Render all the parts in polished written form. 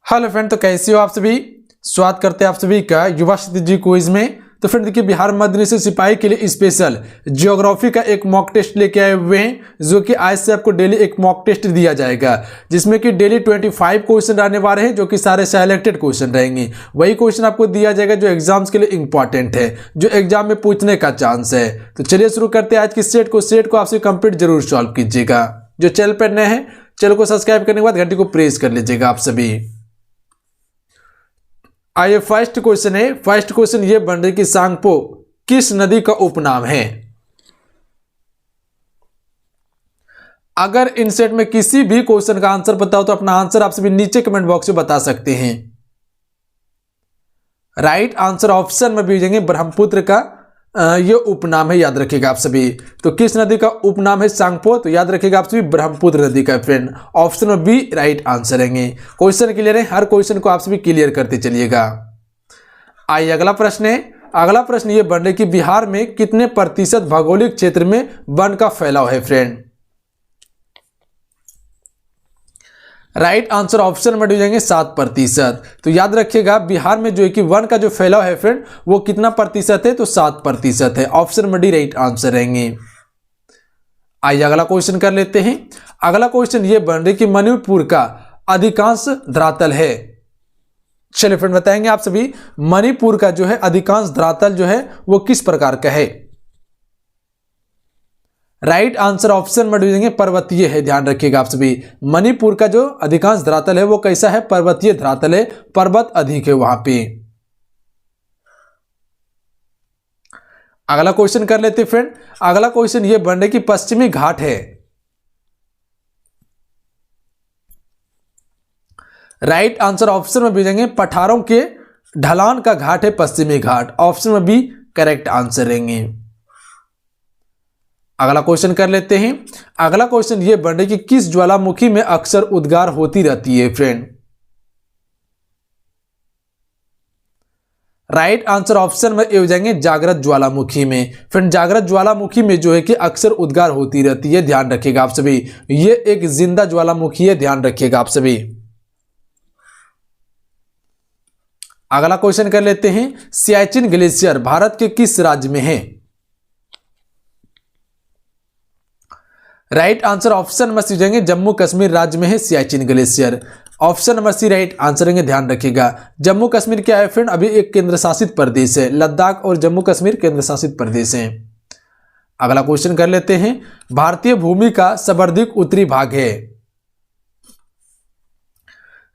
Hello friend, तो कैसे हो आप सभी। स्वागत करते हैं आप सभी का युवा क्षितिज क्विज में। तो फ्रेंड देखिए, बिहार मध्य निषेध सिपाही के लिए स्पेशल ज्योग्राफी का एक मॉक टेस्ट लेके आए हुए हैं, जो कि आज से आपको डेली एक मॉक टेस्ट दिया जाएगा, जिसमें कि डेली 25 क्वेश्चन आने वाले हैं, जो कि सारे सिलेक्टेड क्वेश्चन रहेंगे। वही क्वेश्चन आपको दिया जाएगा जो एग्जाम्स के लिए इंपॉर्टेंट है, जो एग्जाम में पूछने का चांस है। तो चलिए शुरू करते हैं आज की सेट को आपसे कंप्लीट जरूर सॉल्व कीजिएगा। जो चैनल पर नए हैं, चैनल को सब्सक्राइब करने के बाद घंटी को प्रेस कर लीजिएगा आप सभी। आइए फर्स्ट क्वेश्चन है। फर्स्ट क्वेश्चन ये बन रही कि सांगपो किस नदी का उपनाम है। अगर इन सेट में किसी भी क्वेश्चन का आंसर पता हो तो अपना आंसर आप सभी नीचे कमेंट बॉक्स में बता सकते हैं। राइट आंसर ऑप्शन में भेजेंगे ब्रह्मपुत्र का ये उपनाम है, याद रखिएगा आप सभी। तो किस नदी का उपनाम है सांगपो, तो याद रखिएगा आप सभी ब्रह्मपुत्र नदी का। फ्रेंड ऑप्शन में बी राइट आंसर रहेंगे। क्वेश्चन क्लियर है, हर क्वेश्चन को आप सभी क्लियर करते चलिएगा। आइए अगला प्रश्न है। अगला प्रश्न ये बन रहा है कि बिहार में कितने प्रतिशत भौगोलिक क्षेत्र में वन का फैलाव है। फ्रेंड राइट आंसर ऑप्शन में जाएंगे 7%। तो याद रखिएगा बिहार में जो है कि वन का जो फैलाव है फ्रेंड वो कितना प्रतिशत है, तो 7% है। ऑप्शन में डी राइट आंसर रहेंगे। आइए अगला क्वेश्चन कर लेते हैं। अगला क्वेश्चन ये बन रही कि मणिपुर का अधिकांश धरातल है। चलिए फ्रेंड बताएंगे आप सभी, मणिपुर का जो है अधिकांश धरातल जो है वो किस प्रकार का है। राइट आंसर ऑप्शन में देंगे पर्वतीय है। ध्यान रखिएगा आप सभी, मणिपुर का जो अधिकांश धरातल है वो कैसा है, पर्वतीय धरातल है, पर्वत अधिक है वहां पे। अगला क्वेश्चन कर लेते फ्रेंड। अगला क्वेश्चन ये बन रहा कि पश्चिमी घाट है। राइट आंसर ऑप्शन में भेजेंगे पठारों के ढलान का घाट है पश्चिमी घाट। ऑप्शन में बी करेक्ट आंसर रहेंगे। अगला क्वेश्चन कर लेते हैं। अगला क्वेश्चन ये बन रहा है कि किस ज्वालामुखी में अक्सर उद्गार होती रहती है। फ्रेंड राइट आंसर ऑप्शन में ये हो जाएंगे जागृत ज्वालामुखी में। फ्रेंड जागृत ज्वालामुखी में जो है कि अक्सर उद्गार होती रहती है, ध्यान रखिएगा आप सभी। ये एक जिंदा ज्वालामुखी है, ध्यान रखिएगा आप सभी। अगला क्वेश्चन कर लेते हैं। सियाचिन ग्लेशियर भारत के किस राज्य में है। Right answer option number C जाएंगे जम्मू कश्मीर राज्य में है Siachen glacier. Option number C right answer रहेंगे। ध्यान रखिएगा जम्मू कश्मीर क्या है फ्रेंड, अभी एक केंद्र शासित प्रदेश है। लद्दाख और जम्मू कश्मीर केंद्र शासित प्रदेश है। अगला क्वेश्चन कर लेते हैं। भारतीय भूमि का सर्वाधिक उत्तरी भाग है।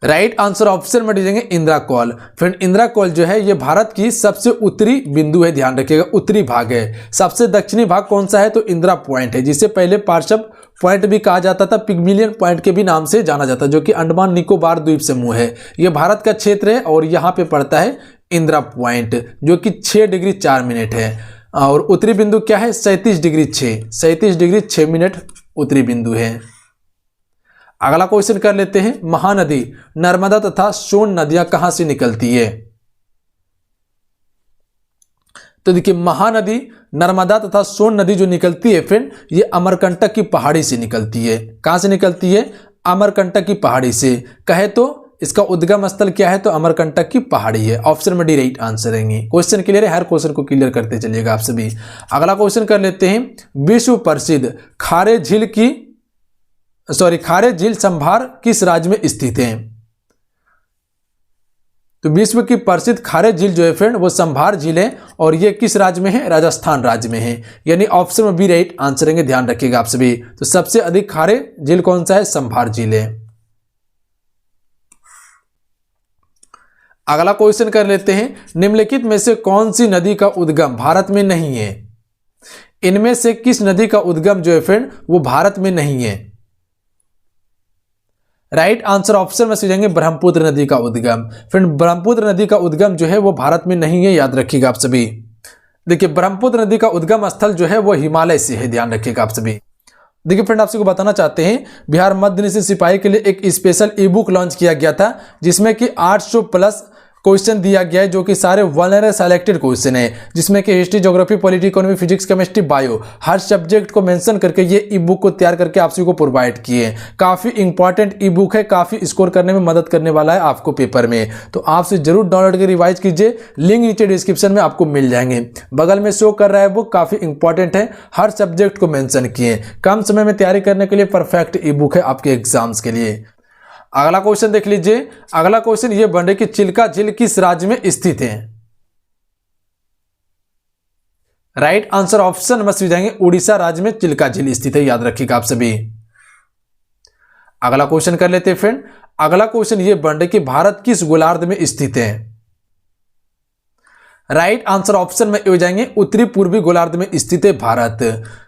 राइट आंसर ऑप्शन में दीजिएंगे इंदिरा कौल। फ्रेंड इंदिरा कौल जो है ये भारत की सबसे उत्तरी बिंदु है, ध्यान रखिएगा उत्तरी भाग है। सबसे दक्षिणी भाग कौन सा है, तो इंदिरा पॉइंट है, जिसे पहले पार्श्व पॉइंट भी कहा जाता था, पिग्मिलियन पॉइंट के भी नाम से जाना जाता है, जो कि अंडमान निकोबार द्वीप समूह है। यह भारत का क्षेत्र है और यहाँ पे पड़ता है इंदिरा पॉइंट, जो कि 6 डिग्री 4 मिनट है। और उत्तरी बिंदु क्या है, 37 डिग्री 6 मिनट उत्तरी बिंदु है। अगला क्वेश्चन कर लेते हैं। महानदी नर्मदा तथा सोन नदियां कहां से निकलती है। तो देखिए महानदी नर्मदा तथा सोन नदी जो निकलती है फ्रेंड, ये अमरकंटक की पहाड़ी से निकलती है। कहां से निकलती है, अमरकंटक की पहाड़ी से। कहे तो इसका उद्गम स्थल क्या है, तो अमरकंटक की पहाड़ी है। ऑप्शन में डी राइट आंसर रहेंगे। क्वेश्चन क्लियर है, हर क्वेश्चन को क्लियर करते चलिएगा आप सभी। अगला क्वेश्चन कर लेते हैं। विश्व प्रसिद्ध खारे झील संभार किस राज्य में स्थित है। तो विश्व की प्रसिद्ध खारे झील जो है फ्रेंड वो संभार झील है, और ये किस राज्य में है, राजस्थान राज्य में है। यानी ऑप्शन में बी राइट आंसर रहेंगे। ध्यान रखिएगा आप सभी। तो सबसे अधिक खारे झील कौन सा है, संभार झील है। अगला क्वेश्चन कर लेते हैं। निम्नलिखित में से कौन सी नदी का उद्गम भारत में नहीं है। इनमें से किस नदी का उद्गम जो है फ्रेंड वो भारत में नहीं है। राइट आंसर ऑप्शन में जाएंगे ब्रह्मपुत्र नदी का उद्गम। फ्रेंड ब्रह्मपुत्र नदी का उद्गम जो है वो भारत में नहीं है, याद रखिएगा आप सभी। देखिए ब्रह्मपुत्र नदी का उद्गम स्थल जो है वो हिमालय से है, ध्यान रखिएगा आप सभी। देखिए फ्रेंड आपसे को बताना चाहते हैं, बिहार मध्य निषेध सिपाही के लिए एक स्पेशल ई बुक लॉन्च किया गया था, जिसमें कि 800+ क्वेश्चन दिया गया है जो कि सारे 1 सेलेक्टेड क्वेश्चन है, जिसमें कि history, geography, polity, economy, physics, chemistry, bio, हर सब्जेक्ट को मेंशन करके ये ई बुक को तैयार करके आप सभी को प्रोवाइड किए हैं। काफी इंपॉर्टेंट ई बुक है, काफी स्कोर करने में मदद करने वाला है आपको पेपर में, तो आपसे जरूर डाउनलोड करके रिवाइज कीजिए। लिंक नीचे डिस्क्रिप्शन में आपको मिल जाएंगे। बगल में शो कर रहा है बुक, काफी इंपॉर्टेंट है, हर सब्जेक्ट को मेंशन किए, कम समय में तैयारी करने के लिए परफेक्ट ई बुक है आपके एग्जाम्स के लिए। अगला क्वेश्चन देख लीजिए। अगला क्वेश्चन ये बन रहा है कि चिल्का झील किस राज्य में स्थित है? Right answer option number C जाएंगे उड़ीसा राज्य में चिल्का झील स्थित है, याद रखिएगा आप सभी। अगला क्वेश्चन कर लेते हैं फ्रेंड। अगला क्वेश्चन ये बन रहा है कि भारत किस गोलार्ध में स्थित है? राइट आंसर ऑप्शन में हो जाएंगे उत्तरी पूर्वी गोलार्ध में स्थित है भारत,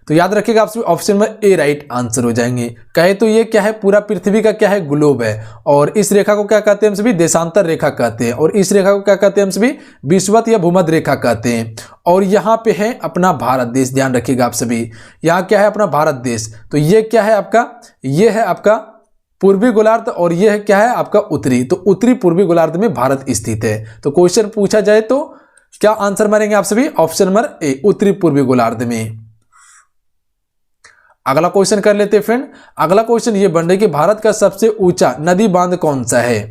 तो याद रखिएगा आप ऑप्शन में ए राइट आंसर हो जाएंगे। कहे तो ये क्या है, पूरा पृथ्वी का क्या है, ग्लोब है, और इस रेखा को क्या कहते हैं हम सभी, देशांतर रेखा कहते हैं, और इस रेखा को क्या कहते हैं हम सभी, विषुवत या भूमध्य रेखा कहते हैं। और यहाँ पे है अपना भारत देश, ध्यान रखिएगा आप सभी, यहाँ क्या है अपना भारत देश, तो ये क्या है आपका, ये है आपका पूर्वी गोलार्ध, और ये है क्या है आपका उत्तरी, तो उत्तरी पूर्वी गोलार्ध में भारत स्थित है। तो क्वेश्चन पूछा जाए तो क्या आंसर मारेंगे आप सभी, ऑप्शन नंबर ए उत्तरी पूर्वी गोलार्ध में। अगला क्वेश्चन कर लेते हैं फ्रेंड। अगला क्वेश्चन ये बन रहा है कि भारत का सबसे ऊंचा नदी बांध कौन सा है?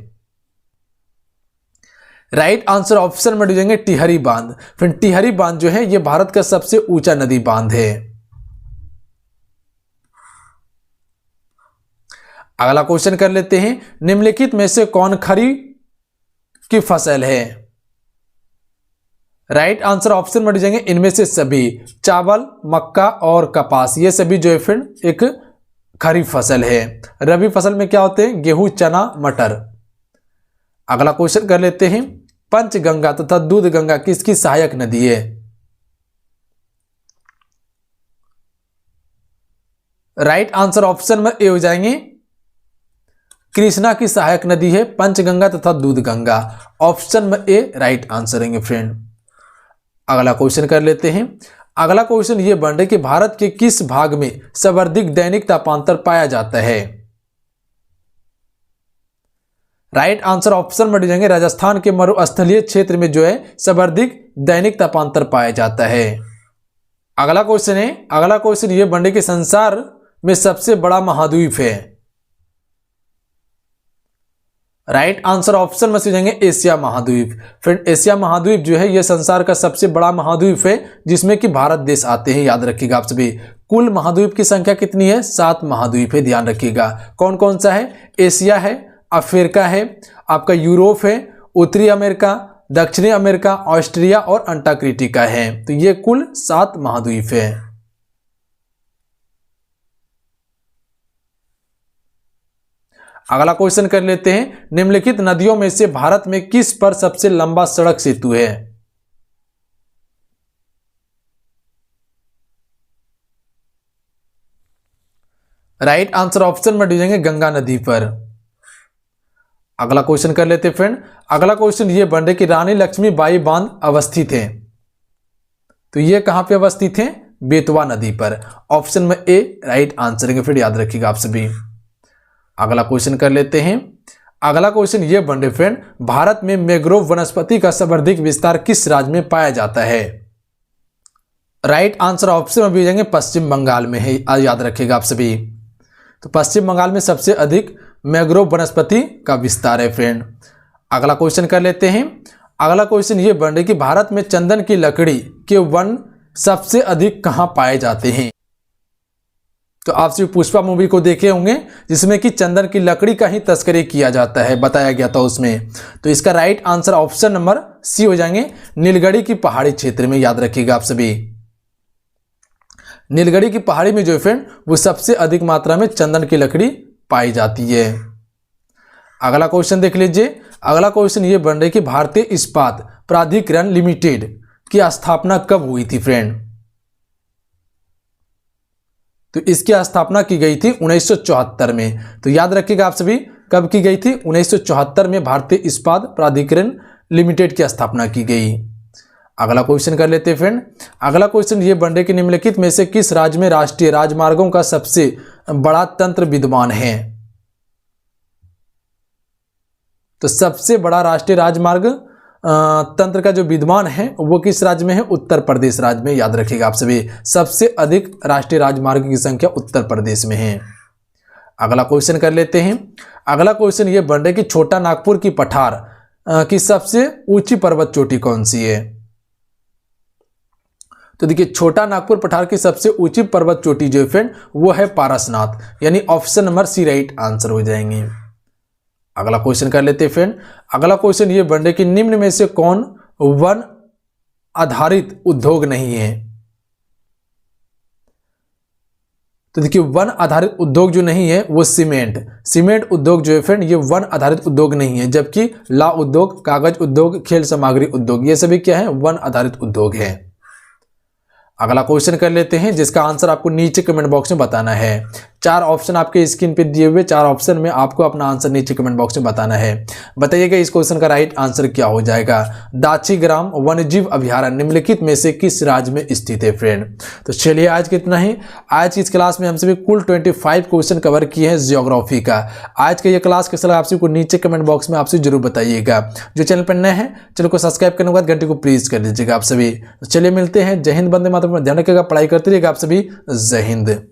राइट आंसर ऑप्शन में जाएंगे टिहरी बांध। फ्रेंड टिहरी बांध जो है ये भारत का सबसे ऊंचा नदी बांध है। अगला क्वेश्चन कर लेते हैं। निम्नलिखित में से कौन खरीफ की फसल है? राइट आंसर ऑप्शन में जाएंगे इनमें से सभी, चावल, मक्का और कपास, ये सभी जो है फ्रेंड एक खरीफ फसल है। रबी फसल में क्या होते हैं, गेहूं, चना, मटर। अगला क्वेश्चन कर लेते हैं। पंचगंगा तथा दूध गंगा किसकी सहायक नदी है? राइट आंसर ऑप्शन में ए हो जाएंगे कृष्णा की सहायक नदी है पंचगंगा तथा दूध गंगा, ऑप्शन में ए राइट आंसर है फ्रेंड। अगला क्वेश्चन कर लेते हैं। अगला क्वेश्चन ये बन रहा है कि भारत के किस भाग में सर्वाधिक दैनिक तापांतर पाया जाता है? राइट आंसर ऑप्शन में जाएंगे राजस्थान के मरुस्थलीय क्षेत्र में जो है सर्वाधिक दैनिक तापांतर पाया जाता है। अगला क्वेश्चन है, अगला क्वेश्चन ये बन रहा है कि संसार में सबसे बड़ा महाद्वीप है? राइट आंसर ऑप्शन में से जाएंगे एशिया महाद्वीप। फ्रेंड एशिया महाद्वीप जो है यह संसार का सबसे बड़ा महाद्वीप है, जिसमें कि भारत देश आते हैं, याद रखिएगा आप सभी। कुल महाद्वीप की संख्या कितनी है, 7 महाद्वीप है, ध्यान रखिएगा। कौन कौन सा है, एशिया है, अफ्रीका है, आपका यूरोप है, उत्तरी अमेरिका, दक्षिणी अमेरिका, ऑस्ट्रेलिया और अंटार्कटिका है, तो ये कुल 7 महाद्वीप है। अगला क्वेश्चन कर लेते हैं। निम्नलिखित नदियों में से भारत में किस पर सबसे लंबा सड़क सेतु है? राइट आंसर ऑप्शन में दीजिएंगे गंगा नदी पर। अगला क्वेश्चन कर लेते हैं फ्रेंड। अगला क्वेश्चन ये बन रहा है कि रानी लक्ष्मीबाई बांध अवस्थित है, तो ये कहां पे अवस्थित है, बेतवा नदी पर, ऑप्शन में ए राइट आंसर है, फिर याद रखिएगा आप सभी। अगला क्वेश्चन कर लेते हैं। अगला क्वेश्चन ये बन रहे फ्रेंड, भारत में मैंग्रोव वनस्पति का सर्वाधिक विस्तार किस राज्य में पाया जाता है? राइट आंसर ऑप्शन में भी जाएंगे पश्चिम बंगाल में है, याद रखिएगा आप सभी। तो पश्चिम बंगाल में सबसे अधिक मैंग्रोव वनस्पति का विस्तार है फ्रेंड। अगला क्वेश्चन कर लेते हैं। अगला क्वेश्चन ये बन रही कि भारत में चंदन की लकड़ी के वन सबसे अधिक कहां पाए जाते हैं? तो आप सिर्फ पुष्पा मूवी को देखे होंगे, जिसमें कि चंदन की लकड़ी का ही तस्करी किया जाता है, बताया गया था उसमें। तो इसका right answer option number C हो जाएंगे, नीलगढ़ी की पहाड़ी क्षेत्र में, याद रखिएगा आप सभी। नीलगढ़ी की पहाड़ी में जो फ्रेंड वो सबसे अधिक मात्रा में चंदन की लकड़ी पाई जाती है। अगला क्वेश्चन देख लीजिए। अगला क्वेश्चन ये बन रहा है कि भारतीय इस्पात प्राधिकरण लिमिटेड की स्थापना कब हुई थी फ्रेंड? तो इसकी स्थापना की गई थी 1974 में, तो याद रखिएगा आप सभी कब की गई थी, 1974 में भारतीय इस्पात प्राधिकरण लिमिटेड की स्थापना की गई। अगला क्वेश्चन कर लेते हैं फ्रेंड। अगला क्वेश्चन ये बन रहा है कि निम्नलिखित में से किस राज्य में राष्ट्रीय राजमार्गों का सबसे बड़ा तंत्र विद्यमान है? तो सबसे बड़ा राष्ट्रीय राजमार्ग तंत्र का जो विद्वान है वो किस राज्य में है? उत्तर प्रदेश राज्य में। याद रखिएगा आप सभी, सबसे अधिक राष्ट्रीय राजमार्ग की संख्या उत्तर प्रदेश में है। अगला क्वेश्चन कर लेते हैं। अगला क्वेश्चन ये बन रहा है कि छोटा नागपुर की पठार की सबसे ऊंची पर्वत चोटी कौन सी है? तो देखिए, छोटा नागपुर पठार की सबसे ऊंची पर्वत चोटी जो है फ्रेंड वो है पारसनाथ, यानी option number C right answer हो जाएंगे। अगला क्वेश्चन कर लेते हैं फ्रेंड। अगला क्वेश्चन ये बन रहा है कि निम्न में से कौन वन आधारित उद्योग नहीं है? तो देखिए, वन आधारित उद्योग जो नहीं है वो सीमेंट उद्योग जो है फ्रेंड ये वन आधारित उद्योग नहीं है, जबकि ला उद्योग, कागज उद्योग, खेल सामग्री उद्योग ये सभी क्या है? वन आधारित उद्योग है। अगला क्वेश्चन कर लेते हैं जिसका आंसर आपको नीचे कमेंट बॉक्स में बताना है। 4 ऑप्शन आपके स्क्रीन पे दिए हुए, 4 ऑप्शन में आपको अपना आंसर नीचे कमेंट बॉक्स में बताना है। बताइएगा इस क्वेश्चन का राइट आंसर क्या हो जाएगा। दाचीग्राम वन्यजीव अभयारण्य निम्नलिखित में से किस राज्य में स्थित है फ्रेंड? तो चलिए आज कितना ही, आज की इस क्लास में हम सभी कुल 25 क्वेश्चन कवर किए हैं जियोग्राफी का। आज का ये क्लास कैसा लगा आप सभी को नीचे कमेंट बॉक्स में आपसे जरूर बताइएगा। जो चैनल पर नए हैं चैनल को सब्सक्राइब करने के बाद घंटे को प्रेस कर दीजिएगा आप सभी। चलिए मिलते हैं। जय हिंद, वंदे मातरम। ध्यान रखिएगा, पढ़ाई करते रहिएगा आप सभी। जय हिंद।